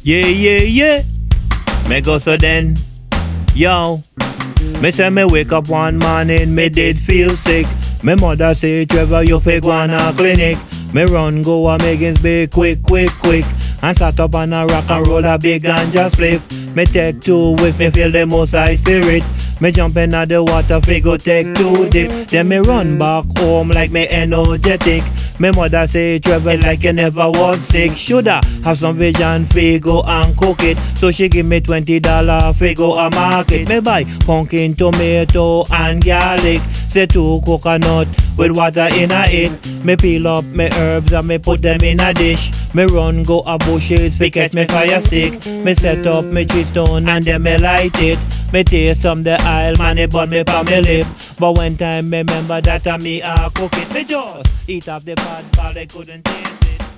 Yeah, yeah, yeah. Me go so then, yo. Me say me wake up one morning, me did feel sick. Me mother say, Trevor, you fi go on a clinic. Me run go a Megan's Bay quick, quick, quick. And sat up on a rock and roll a big and just flip. Me take two with me feel the most high spirit. Me jump in the water, fi go take two dip. Then me run back home like me energetic. Me mother say, Trevor, like you never was sick. Shoulda have some vision, fi go and cook it. So she give me $20, fi go a market. Me buy pumpkin, tomato and garlic. Say 2 coconut with water in a it. Me peel up me herbs and me put them in a dish. Me run go a bushes, fi catch me fire stick. Me set up me tree stone and then me light it. Me taste some the oil, man, it burn me pa me lip. But one time me remember that me cook it. Me just eat off the pot, but I couldn't taste it.